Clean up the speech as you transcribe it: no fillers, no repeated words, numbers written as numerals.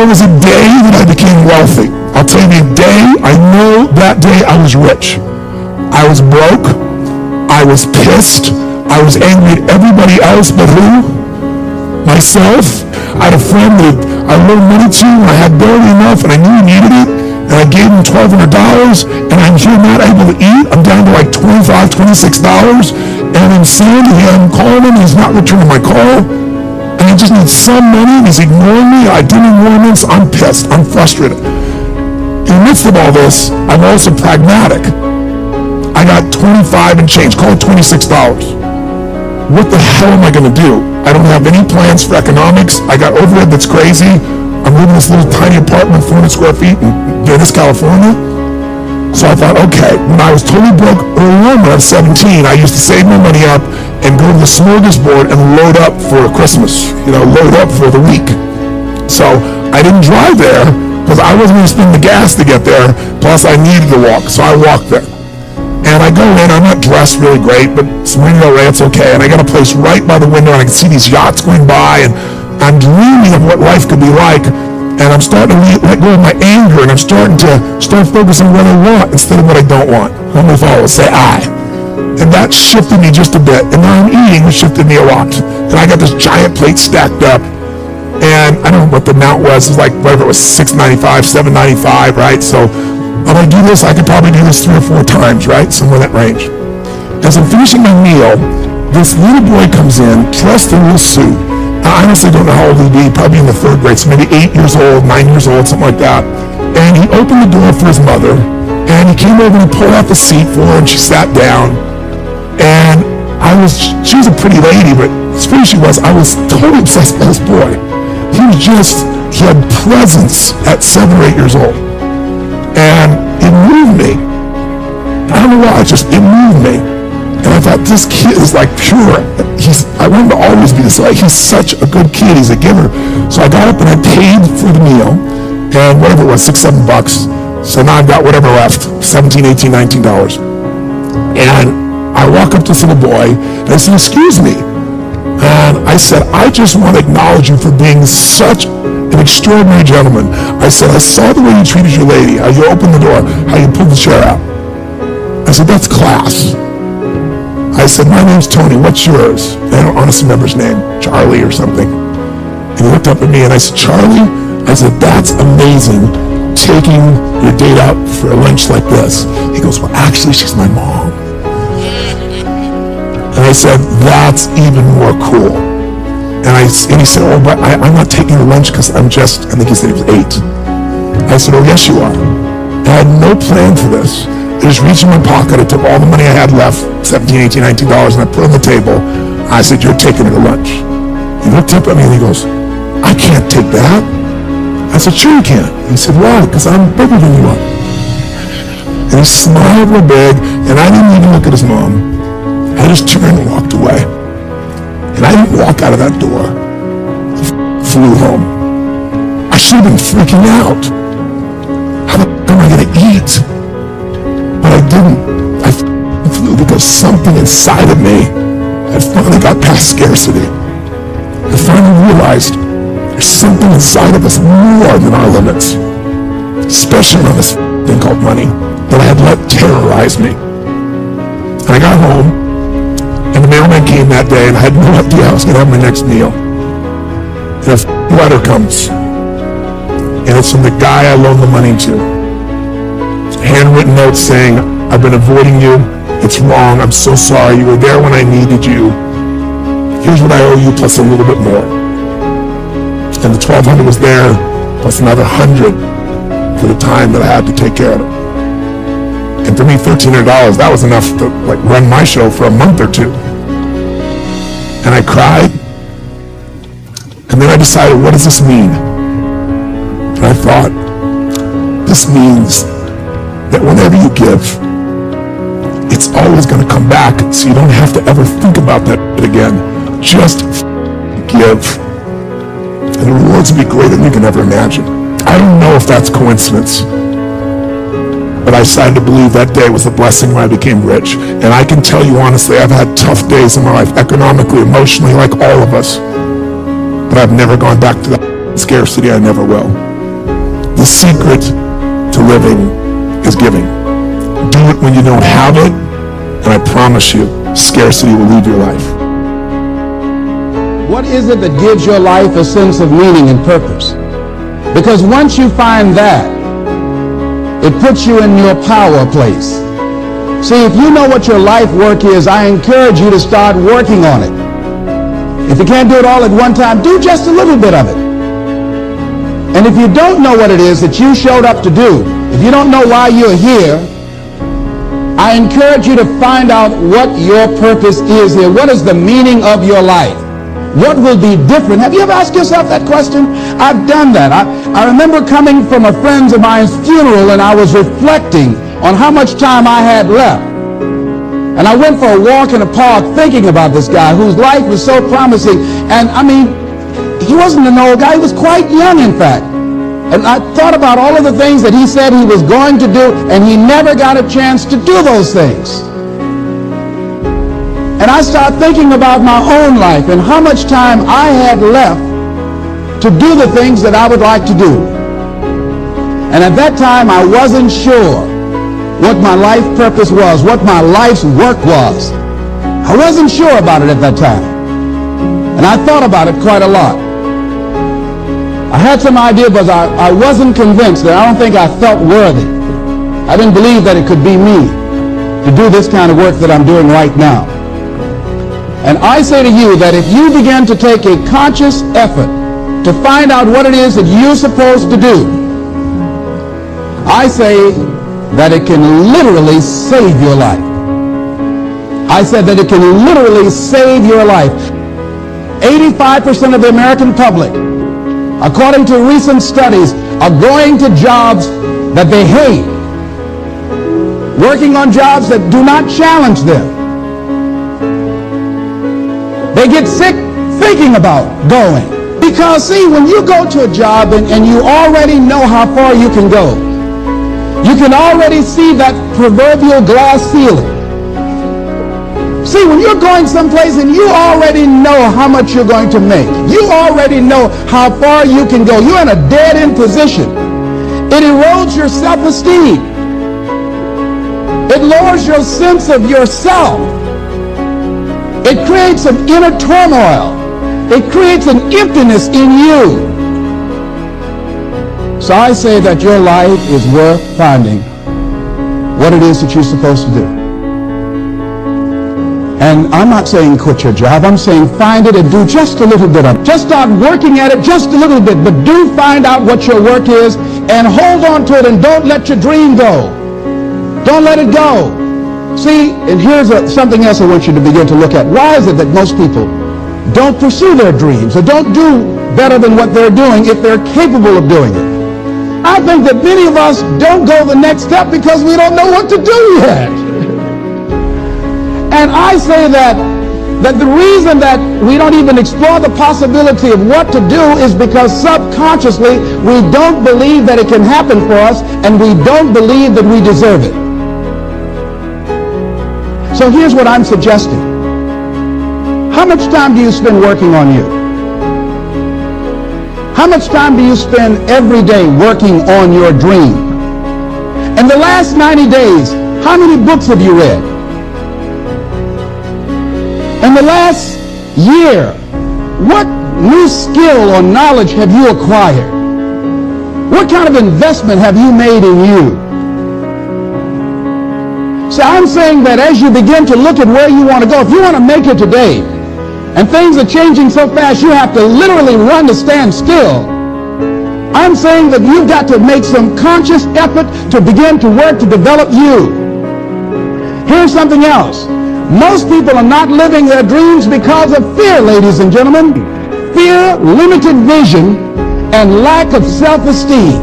there was a day that I became wealthy. I'll tell you the day, I know that day I was rich. I was broke. I was pissed. I was angry at everybody else but who? Myself. I had a friend that I loaned money to when I had barely enough and I knew he needed it. And I gave him $1,200 and I'm here not able to eat. I'm down to like $25, $26. And I'm saying to him, calling him, he's not returning my call. And I just need some money. He's ignoring me. I didn't ignore him, so I'm pissed. I'm frustrated. In the midst of all this, I'm also pragmatic. I got 25 and change, call it $26. What the hell am I going to do? I don't have any plans for economics. I got overhead that's crazy. I'm living in this little tiny apartment, 400 square feet in Venice, California. So I thought, okay, when I was totally broke early on when I was 17, I used to save my money up and go to the smorgasbord and load up for Christmas, load up for the week. So I didn't drive there because I wasn't going to spend the gas to get there, plus I needed to walk, so I walked there. And I go in, I'm not dressed really great, but it's Marina Ray, it's okay. And I got a place right by the window and I can see these yachts going by and I'm dreaming of what life could be like. And I'm starting to let go of my anger and I'm starting to focusing on what I want instead of what I don't want. Let me follow, say I. And that shifted me just a bit. And now I'm eating, which shifted me a lot. And I got this giant plate stacked up. And I don't know what the amount was. It was like, whatever it was, $6.95, $7.95, right? So when I do this, I could probably do this 3 or 4 times, right? Somewhere in that range. As I'm finishing my meal, this little boy comes in, dressed in a little suit. I honestly don't know how old he'd be, probably in the 3rd grade, so maybe 8 years old, 9 years old, something like that. And he opened the door for his mother, and he came over and pulled out the seat for her, and she sat down. And she was a pretty lady, but as pretty as she was, I was totally obsessed with this boy. He had presence at 7 or 8 years old. And it moved me. I don't know why, it moved me. And I thought, this kid is like pure. I want him to always be this way. He's such a good kid. He's a giver. So I got up and I paid for the meal. And whatever it was, $6, $7. So now I've got whatever left, $17, $18, $19. And I walk up to this little boy and I said, excuse me. And I said, I just want to acknowledge you for being such an extraordinary gentleman. I said, I saw the way you treated your lady, how you opened the door, how you pulled the chair out. I said, that's class. I said, my name's Tony, what's yours? And I don't honestly remember his name, Charlie or something. And he looked up at me and I said, Charlie? I said, that's amazing, taking your date out for a lunch like this. He goes, well, actually, she's my mom. And I said, that's even more cool. And he said, oh, but I'm not taking her lunch because I think he said he was 8. I said, oh, yes, you are. I had no plan for this. I just reached in my pocket, I took all the money I had left, $17, $18, $19, and I put it on the table. I said, you're taking her to lunch. He looked up at me and he goes, I can't take that. I said, sure you can. He said, why? Because I'm bigger than you are. And he smiled real big, and I didn't even look at his mom. I just turned and walked away. And I didn't walk out of that door. I flew home. I should have been freaking out. How the fuck am I going to eat? But I didn't. I flew because something inside of me had finally got past scarcity. I finally realized there's something inside of us more than our limits, especially around this thing called money that I had let terrorize me. And I got home, and the mailman came that day, and I had no idea I was going to have my next meal. And a letter comes, and it's from the guy I loaned the money to. Handwritten note saying, I've been avoiding you. It's wrong. I'm so sorry. You were there when I needed you. Here's what I owe you plus a little bit more. And the $1,200 was there plus another $100 for the time that I had to take care of it. And for me, $1,300, that was enough to run my show for a month or 2. And I cried. And then I decided, what does this mean? And I thought, this means that whenever you give, it's always going to come back, so you don't have to ever think about that again. Just give. And the rewards will be greater than you can ever imagine. I don't know if that's coincidence, but I decided to believe that day was the blessing when I became rich. And I can tell you honestly, I've had tough days in my life, economically, emotionally, like all of us. But I've never gone back to that scarcity. I never will. The secret to living is giving. Do it when you don't have it, and I promise you, scarcity will leave your life. What is it that gives your life a sense of meaning and purpose? Because once you find that, it puts you in your power place. See, if you know what your life work is, I encourage you to start working on it. If you can't do it all at one time, do just a little bit of it. And if you don't know what it is that you showed up to do, if you don't know why you're here, I encourage you to find out what your purpose is here. What is the meaning of your life? What will be different? Have you ever asked yourself that question? I've done that. I remember coming from a friend of mine's funeral, and I was reflecting on how much time I had left. And I went for a walk in a park thinking about this guy whose life was so promising. And I mean, he wasn't an old guy. He was quite young, in fact. And I thought about all of the things that he said he was going to do, and he never got a chance to do those things. And I started thinking about my own life and how much time I had left to do the things that I would like to do. And at that time, I wasn't sure what my life purpose was, what my life's work was. I wasn't sure about it at that time. And I thought about it quite a lot. I had some idea, but I wasn't convinced. That I don't think I felt worthy. I didn't believe that it could be me to do this kind of work that I'm doing right now. And I say to you that if you begin to take a conscious effort to find out what it is that you're supposed to do, I say that it can literally save your life. I said that it can literally save your life. 85% of the American public, according to recent studies, are going to jobs that they hate, working on jobs that do not challenge them. They get sick thinking about going. Because, see, when you go to a job and you already know how far you can go, you can already see that proverbial glass ceiling. See, when you're going someplace and you already know how much you're going to make, you already know how far you can go, you're in a dead-end position. It erodes your self-esteem. It lowers your sense of yourself. It creates an inner turmoil. It creates an emptiness in you. So I say that your life is worth finding what it is that you're supposed to do. And I'm not saying quit your job. I'm saying find it and do just a little bit of it. Just start working at it just a little bit. But do find out what your work is and hold on to it, and don't let your dream go. Don't let it go. See, and here's something else I want you to begin to look at. Why is it that most people don't pursue their dreams or don't do better than what they're doing if they're capable of doing it? I think that many of us don't go the next step because we don't know what to do yet. And I say that the reason that we don't even explore the possibility of what to do is because subconsciously we don't believe that it can happen for us, and we don't believe that we deserve it. So here's what I'm suggesting. How much time do you spend working on you? How much time do you spend every day working on your dream? In the last 90 days, how many books have you read? In the last year, what new skill or knowledge have you acquired? What kind of investment have you made in you? So I'm saying that as you begin to look at where you want to go, if you want to make it today, and things are changing so fast you have to literally run to stand still, I'm saying that you've got to make some conscious effort to begin to work to develop you. Here's something else. Most people are not living their dreams because of fear, ladies and gentlemen. Fear, limited vision, and lack of self-esteem.